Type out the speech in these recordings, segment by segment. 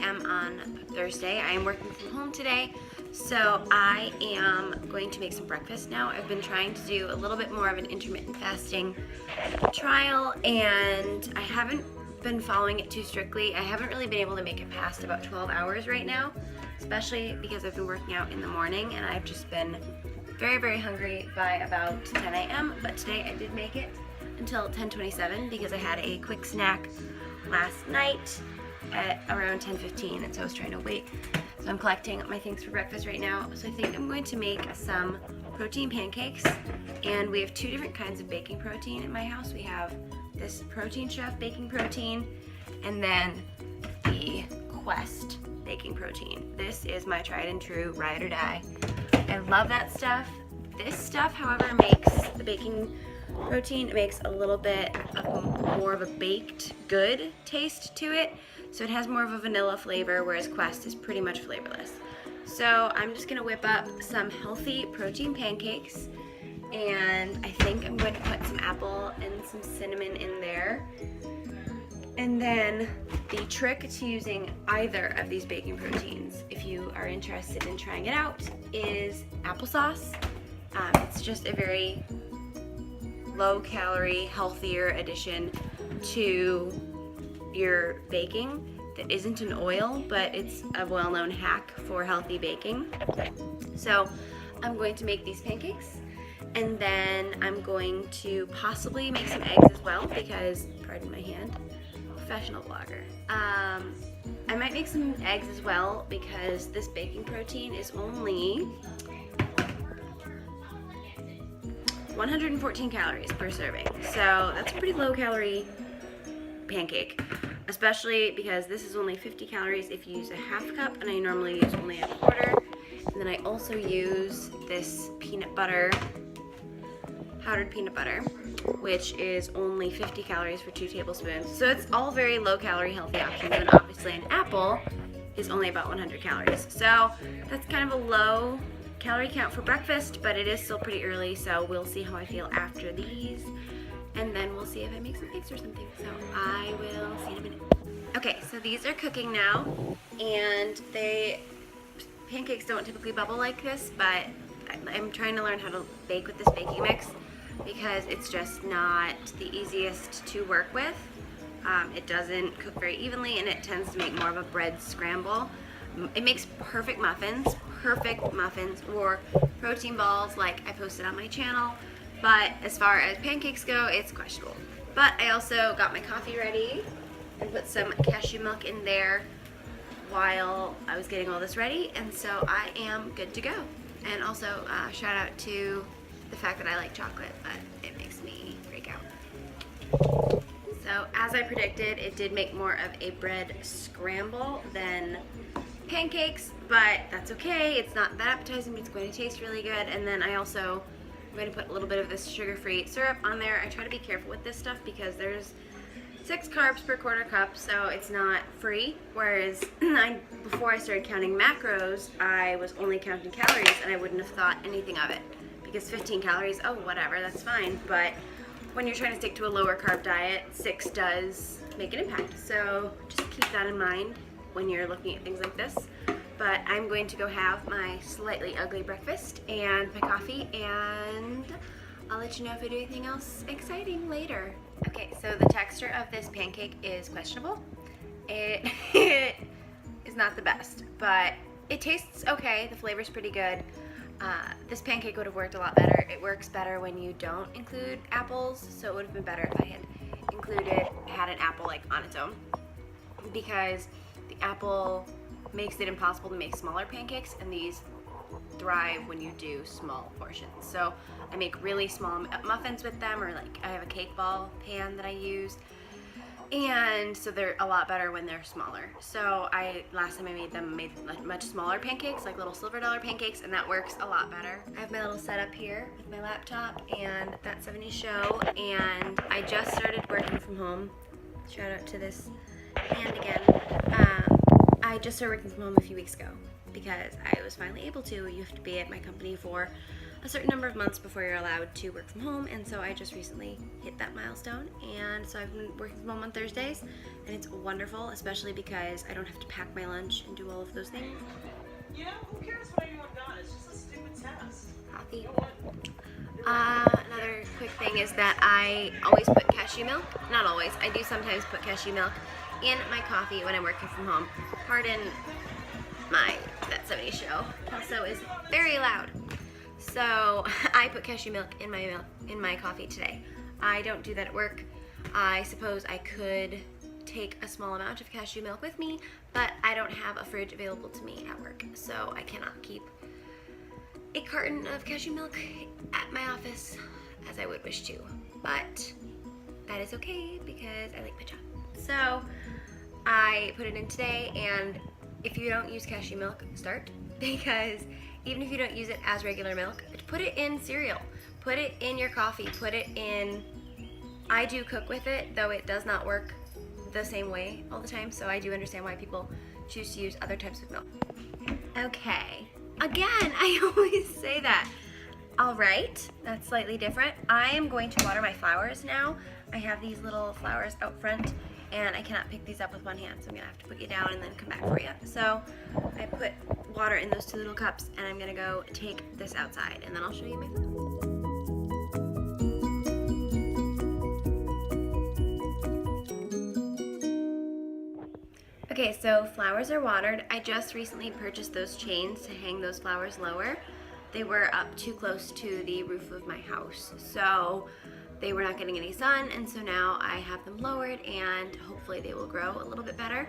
am on Thursday. I am working from home today, so I am going to make some breakfast now. I've been trying to do a little bit more of an intermittent fasting trial, and I haven't been following it too strictly. I haven't really been able to make it past about 12 hours right now, especially because I've been working out in the morning and I've just been very, very hungry by about 10 a.m. But today I did make it until 10:27 because I had a quick snack last night at around 10:15, and so I was trying to wait. So I'm collecting my things for breakfast right now. So I think I'm going to make some protein pancakes, and we have two different kinds of baking protein in my house. We have this Protein Chef baking protein, and then the Quest baking protein. This is my tried and true ride or die. I love that stuff. This stuff, however, makes the baking protein, it makes a little bit of more of a baked good taste to it. So it has more of a vanilla flavor, whereas Quest is pretty much flavorless. So I'm just gonna whip up some healthy protein pancakes, and I think I'm going to put some apple and some cinnamon in there. And then the trick to using either of these baking proteins, if you are interested in trying it out, is applesauce. It's just a very low calorie, healthier addition to your baking that isn't an oil, but it's a well-known hack for healthy baking. So I'm going to make these pancakes, and then I'm going to possibly make some eggs as well because, pardon my hand, professional vlogger. I might make some eggs as well because this baking protein is only 114 calories per serving. So that's a pretty low calorie pancake, especially because this is only 50 calories if you use a half cup, and I normally use only a quarter. And then I also use this peanut butter, powdered peanut butter, which is only 50 calories for 2 tablespoons. So it's all very low calorie healthy options, and obviously an apple is only about 100 calories. So that's kind of a low calorie count for breakfast, but it is still pretty early, so we'll see how I feel after these, and then we'll see if I make some eggs or something. So I will see in a minute. Okay, so these are cooking now, and pancakes don't typically bubble like this, but I'm trying to learn how to bake with this baking mix because it's just not the easiest to work with. It doesn't cook very evenly, and it tends to make more of a bread scramble. It makes perfect muffins or protein balls like I posted on my channel, but as far as pancakes go, it's questionable. But I also got my coffee ready and put some cashew milk in there while I was getting all this ready, and so I am good to go. And also shout out to the fact that I like chocolate, but it makes me freak out. So as I predicted, it did make more of a bread scramble than pancakes, but that's okay. It's not that appetizing, but it's going to taste really good. And then I also am going to put a little bit of this sugar-free syrup on there. I try to be careful with this stuff because there's 6 carbs per quarter cup, so it's not free. Whereas before I started counting macros, I was only counting calories, and I wouldn't have thought anything of it because 15 calories, oh, whatever, that's fine. But when you're trying to stick to a lower carb diet, 6 does make an impact. So just keep that in mind when you're looking at things like this. But I'm going to go have my slightly ugly breakfast and my coffee, and I'll let you know if I do anything else exciting later. Okay, so the texture of this pancake is questionable. It is not the best, but it tastes okay. The flavor's pretty good. This pancake would have worked a lot better. It works better when you don't include apples, so it would have been better if I had an apple like on its own, because the apple makes it impossible to make smaller pancakes, and these thrive when you do small portions. So I make really small muffins with them, or like I have a cake ball pan that I use, and so they're a lot better when they're smaller. So last time I made like much smaller pancakes, like little silver dollar pancakes, and that works a lot better. I have my little setup here with my laptop and that 70s show, and I just started working from home. Shout out to this hand again. I just started working from home a few weeks ago because I was finally able to. You have to be at my company for a certain number of months before you're allowed to work from home, and so I just recently hit that milestone, and so I've been working from home on Thursdays, and it's wonderful, especially because I don't have to pack my lunch and do all of those things. You know, who cares what anyone got? It's just a stupid test. Coffee. You know what? Another quick thing is that I always put cashew milk, not always, I do sometimes put cashew milk in my coffee when I'm working from home. Pardon that 70s show. Also is very loud. So I put cashew milk in my coffee today. I don't do that at work. I suppose I could take a small amount of cashew milk with me, but I don't have a fridge available to me at work, so I cannot keep a carton of cashew milk at my office as I would wish to, but that is okay because I like my job. So I put it in today, and if you don't use cashew milk, start, because even if you don't use it as regular milk, put it in cereal, put it in your coffee, put it in, I do cook with it, though it does not work the same way all the time, so I do understand why people choose to use other types of milk. Okay, again, I always say that. All right, that's slightly different. I am going to water my flowers now. I have these little flowers out front, and I cannot pick these up with one hand, so I'm gonna have to put you down and then come back for you. So I put water in those 2 little cups, and I'm gonna go take this outside, and then I'll show you my flowers. Okay, so flowers are watered. I just recently purchased those chains to hang those flowers lower. They were up too close to the roof of my house, so they were not getting any sun, and so now I have them lowered, and hopefully they will grow a little bit better.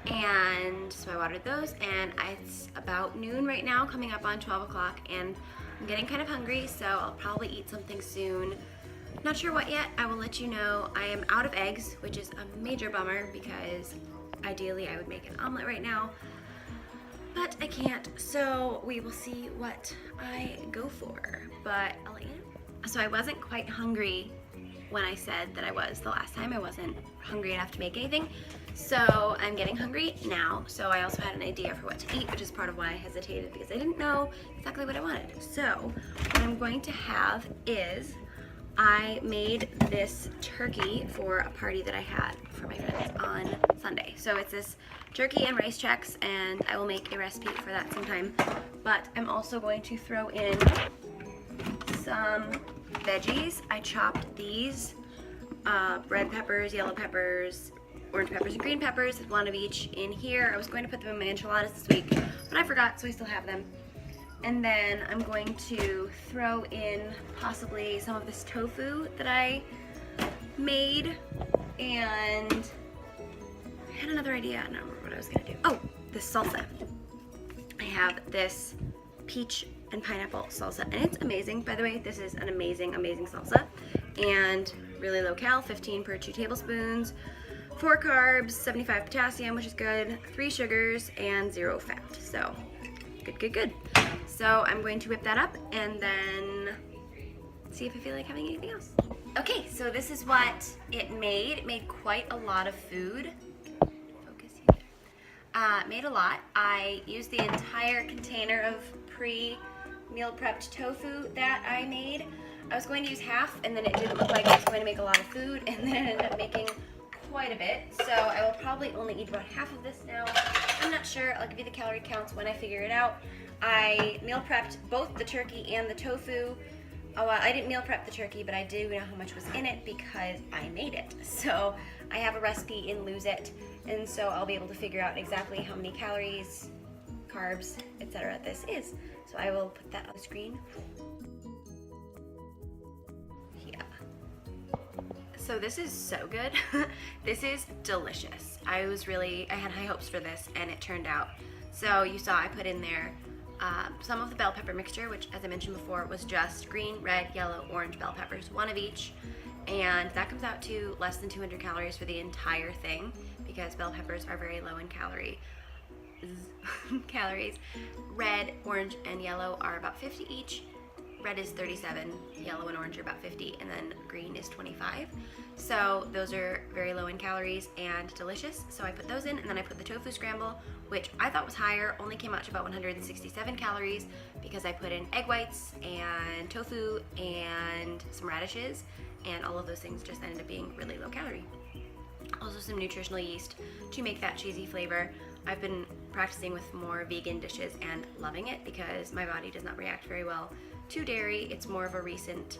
And so I watered those, and it's about noon right now, coming up on 12 o'clock, and I'm getting kind of hungry, so I'll probably eat something soon. Not sure what yet. I will let you know. I am out of eggs, which is a major bummer because ideally I would make an omelet right now, but I can't, so we will see what I go for, but I'll let you know. So I wasn't quite hungry when I said that I was the last time. I wasn't hungry enough to make anything, so I'm getting hungry now. So I also had an idea for what to eat, which is part of why I hesitated, because I didn't know exactly what I wanted. So what I'm going to have is, I made this turkey for a party that I had for my friends on Sunday. So it's this turkey and rice checks, and I will make a recipe for that sometime. But I'm also going to throw in some veggies. I chopped these, red peppers, yellow peppers, orange peppers, and green peppers, 1 of each in here. I was going to put them in my enchiladas this week, but I forgot, so I still have them. And then I'm going to throw in possibly some of this tofu that I made, and I had another idea. I don't remember what I was gonna do. Oh, this salsa. I have this peach and pineapple salsa, and it's amazing. By the way, this is an amazing, amazing salsa, and really low cal, 15 per 2 tablespoons, 4 carbs, 75 potassium, which is good, 3 sugars, and 0 fat. So good, good, good. So I'm going to whip that up and then see if I feel like having anything else. Okay, so this is what it made. It made quite a lot of food. Focus here. Made a lot. I used the entire container of pre-meal prepped tofu that I made. I was going to use half, and then it didn't look like I was going to make a lot of food, and then I ended up making quite a bit. So I will probably only eat about half of this now. I'm not sure. I'll give you the calorie counts when I figure it out. I meal prepped both the turkey and the tofu. Oh, well, I didn't meal prep the turkey, but I do know how much was in it because I made it. So I have a recipe in Lose It, and so I'll be able to figure out exactly how many calories, carbs, etc. this is. So I will put that on the screen. Yeah. So this is so good. This is delicious. I had high hopes for this, and it turned out. So you saw I put in there some of the bell pepper mixture, which, as I mentioned before, was just green, red, yellow, orange bell peppers, 1 of each, and that comes out to less than 200 calories for the entire thing because bell peppers are very low in calories. Red, orange, and yellow are about 50 each, red is 37, yellow and orange are about 50, and then green is 25. So those are very low in calories and delicious. So I put those in, and then I put the tofu scramble, which I thought was higher, only came out to about 167 calories because I put in egg whites and tofu and some radishes, and all of those things just ended up being really low calorie. Also some nutritional yeast to make that cheesy flavor. I've been practicing with more vegan dishes and loving it because my body does not react very well to dairy. It's more of a recent,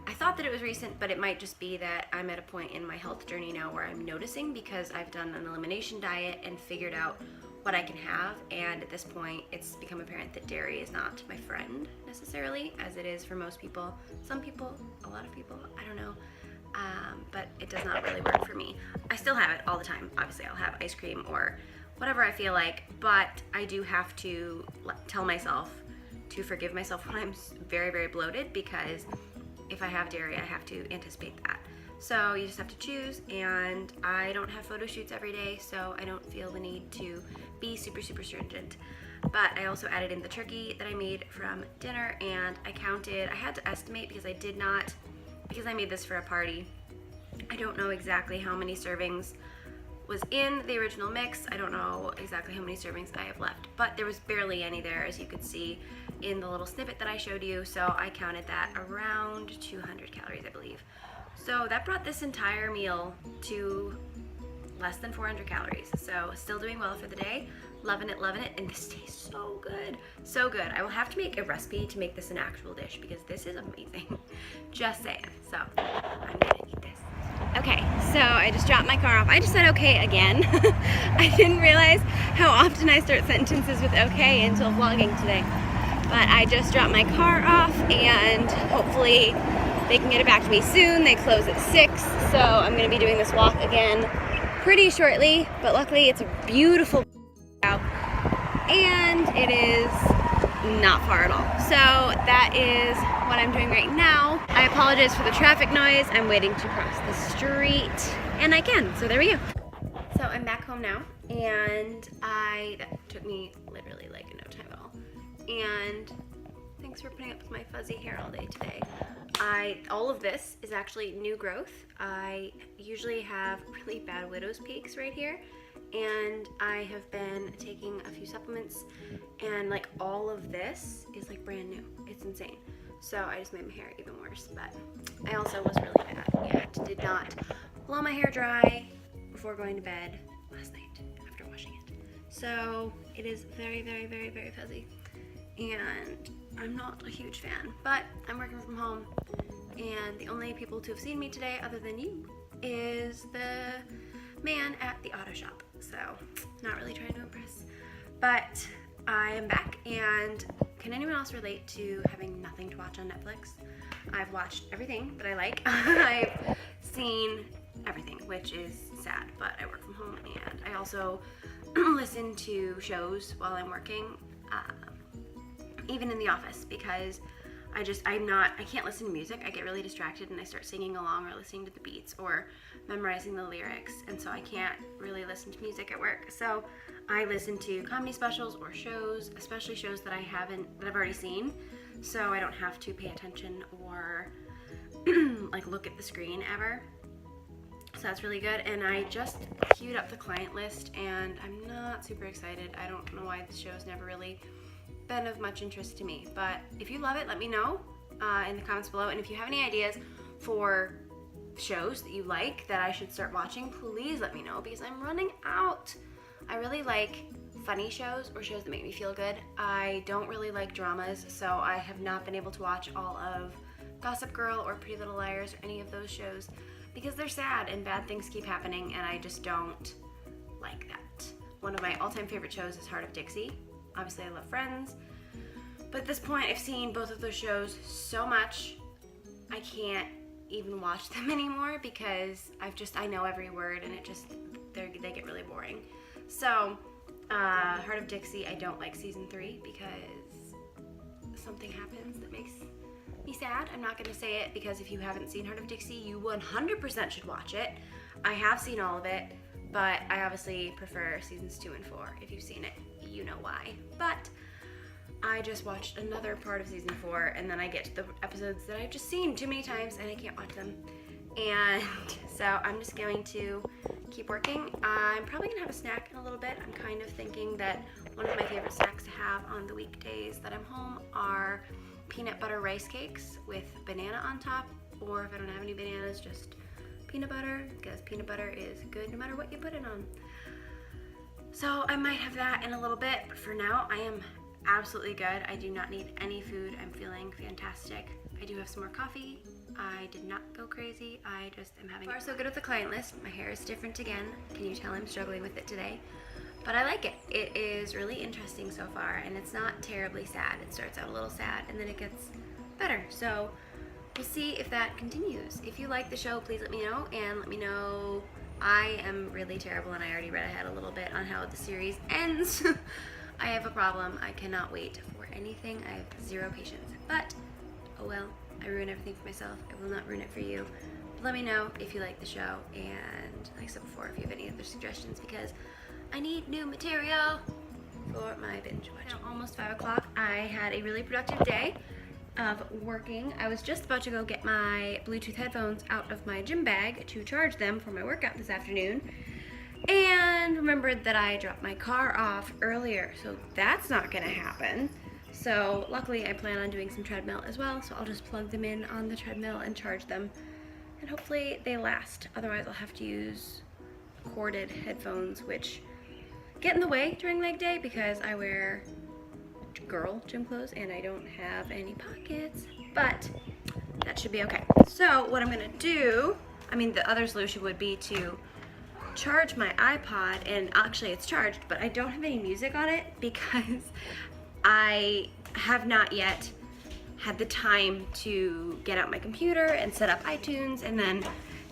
I thought that it was recent, but it might just be that I'm at a point in my health journey now where I'm noticing because I've done an elimination diet and figured out what I can have, and at this point it's become apparent that dairy is not my friend necessarily, as it is for most people. Some people, a lot of people, I don't know. But it does not really work for me. I still have it all the time. Obviously, I'll have ice cream or whatever I feel like, but I do have to tell myself to forgive myself when I'm very, very bloated, because if I have dairy, I have to anticipate that. So you just have to choose, and I don't have photo shoots every day, so I don't feel the need to be super, super stringent. But I also added in the turkey that I made from dinner, and I had to estimate because I made this for a party. I don't know exactly how many servings was in the original mix. I don't know exactly how many servings I have left, but there was barely any there, as you could see in the little snippet that I showed you. So I counted that around 200 calories, I believe. So that brought this entire meal to less than 400 calories. So still doing well for the day. Loving it, and this tastes so good. So good. I will have to make a recipe to make this an actual dish because this is amazing. Just saying. So I'm gonna eat this. Okay, so I just dropped my car off. I just said okay again. I didn't realize how often I start sentences with okay until vlogging today. But I just dropped my car off, and hopefully they can get it back to me soon. They close at 6, so I'm gonna be doing this walk again pretty shortly, but luckily it's a beautiful out, and it is not far at all. So that is what I'm doing right now. I apologize for the traffic noise. I'm waiting to cross the street, and I can, so there we go. So I'm back home now, and that took me literally like no time at all. And thanks for putting up with my fuzzy hair all day today. All of this is actually new growth. I usually have really bad widow's peaks right here, and I have been taking a few supplements, and like all of this is like brand new. It's insane. So I just made my hair even worse, but I also was really bad and did not blow my hair dry before going to bed last night after washing it. So it is very, very, very, very fuzzy, and I'm not a huge fan, but I'm working from home, and the only people to have seen me today other than you is the man at the auto shop. So not really trying to impress, but I am back. And can anyone else relate to having nothing to watch on Netflix? I've watched everything that I like. I've seen everything, which is sad, but I work from home, and I also listen to shows while I'm working, even in the office, because I can't listen to music. I get really distracted and I start singing along or listening to the beats or memorizing the lyrics, and so I can't really listen to music at work. So I listen to comedy specials or shows, especially shows that I've already seen, so I don't have to pay attention or like look at the screen ever. So that's really good. And I just queued up the client list, and I'm not super excited. I don't know why the show's never really been of much interest to me, but if you love it, let me know in the comments below. And if you have any ideas for shows that you like that I should start watching, please let me know, because I'm running out. I really like funny shows or shows that make me feel good. I don't really like dramas, so I have not been able to watch all of Gossip Girl or Pretty Little Liars or any of those shows because they're sad and bad things keep happening, and I just don't like that. One of my all-time favorite shows is Heart of Dixie. Obviously, I love Friends, but at this point, I've seen both of those shows so much, I can't even watch them anymore because I know every word, and they get really boring. So, Heart of Dixie, I don't like season 3 because something happens that makes me sad. I'm not going to say it because if you haven't seen Heart of Dixie, you 100% should watch it. I have seen all of it, but I obviously prefer seasons 2 and 4. If you've seen it, you know why. But I just watched another part of season 4, and then I get to the episodes that I've just seen too many times and I can't watch them. And so I'm just going to keep working. I'm probably gonna have a snack in a little bit. I'm kind of thinking that one of my favorite snacks to have on the weekdays that I'm home are peanut butter rice cakes with banana on top, or if I don't have any bananas, just peanut butter, because peanut butter is good no matter what you put it on. So I might have that in a little bit, but for now I am absolutely good. I do not need any food. I'm feeling fantastic. I do have some more coffee. I did not go crazy. I just am having so good with the client list. My hair is different again. Can you tell I'm struggling with it today? But I like it. It is really interesting so far, and it's not terribly sad. It starts out a little sad and then it gets better. So we'll see if that continues. If you like the show, please let me know, and let me know. I am really terrible, and I already read ahead a little bit on how the series ends. I have a problem. I cannot wait for anything. I have zero patience. But, oh well, I ruin everything for myself. I will not ruin it for you. Let me know if you like the show, and like I said before, if you have any other suggestions, because I need new material for my binge watching. Now, almost 5 o'clock. I had a really productive day of working. I was just about to go get my Bluetooth headphones out of my gym bag to charge them for my workout this afternoon, and remembered that I dropped my car off earlier, so that's not gonna happen. So luckily I plan on doing some treadmill as well, so I'll just plug them in on the treadmill and charge them, and hopefully they last. Otherwise I'll have to use corded headphones, which get in the way during leg day because I wear girl gym clothes and I don't have any pockets, but that should be okay. So what I'm gonna do, the other solution would be to charge my iPod, and actually it's charged, but I don't have any music on it because I have not yet had the time to get out my computer and set up iTunes and then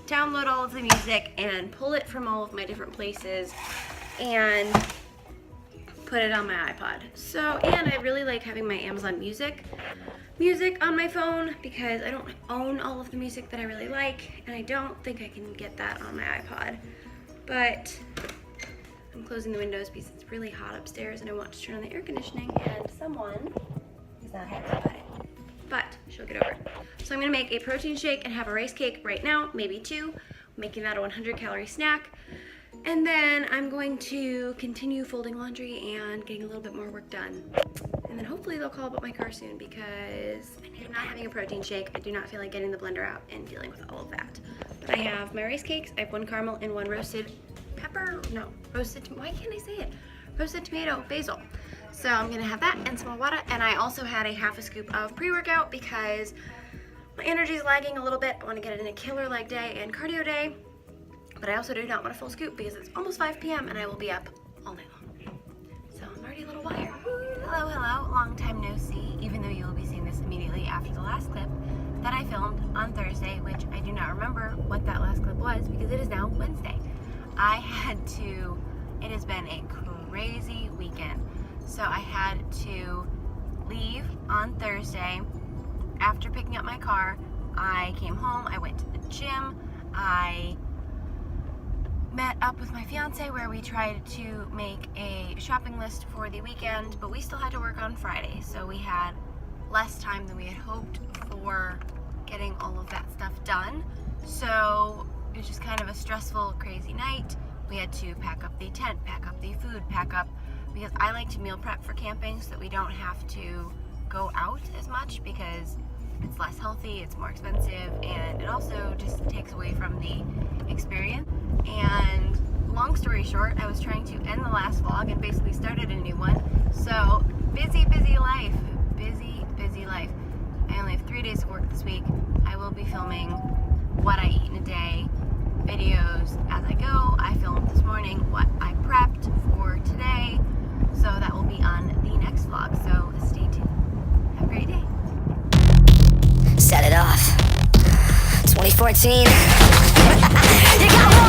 download all of the music and pull it from all of my different places and put it on my iPod. So, and I really like having my Amazon Music on my phone because I don't own all of the music that I really like, and I don't think I can get that on my iPod. But I'm closing the windows because it's really hot upstairs and I want to turn on the air conditioning, and someone is not happy about it. But she'll get over it. So I'm gonna make a protein shake and have a rice cake right now, maybe 2, making that a 100-calorie snack. And then I'm going to continue folding laundry and getting a little bit more work done. And then hopefully they'll call about my car soon because I'm not having a protein shake. I do not feel like getting the blender out and dealing with all of that. But I have my rice cakes. I have 1 caramel and 1 roasted why can't I say it? Roasted tomato basil. So I'm gonna have that and some water. And I also had a half a scoop of pre-workout because my energy is lagging a little bit. I wanna get it in a killer leg day and cardio day. But I also do not want a full scoop because it's almost 5 p.m. and I will be up all night long. So I'm already a little wired. Hello, hello, long time no see, even though you will be seeing this immediately after the last clip that I filmed on Thursday, which I do not remember what that last clip was because it is now Wednesday. It has been a crazy weekend. So I had to leave on Thursday. After picking up my car, I came home, I went to the gym, I met up with my fiance where we tried to make a shopping list for the weekend, but we still had to work on Friday, so we had less time than we had hoped for getting all of that stuff done. So it was just kind of a stressful, crazy night. We had to pack up the tent, pack up the food, because I like to meal prep for camping so that we don't have to go out as much because it's less healthy, it's more expensive, and it also just takes away from the experience. And long story short, I was trying to end the last vlog and basically started a new one. So busy life, busy life. I only have 3 days of work this week. I will be filming what I eat in a day, videos as I go. I filmed this morning what I prepped for today, so that will be on the next vlog, so stay tuned. Have a great day. Set it off. 2014. You got one.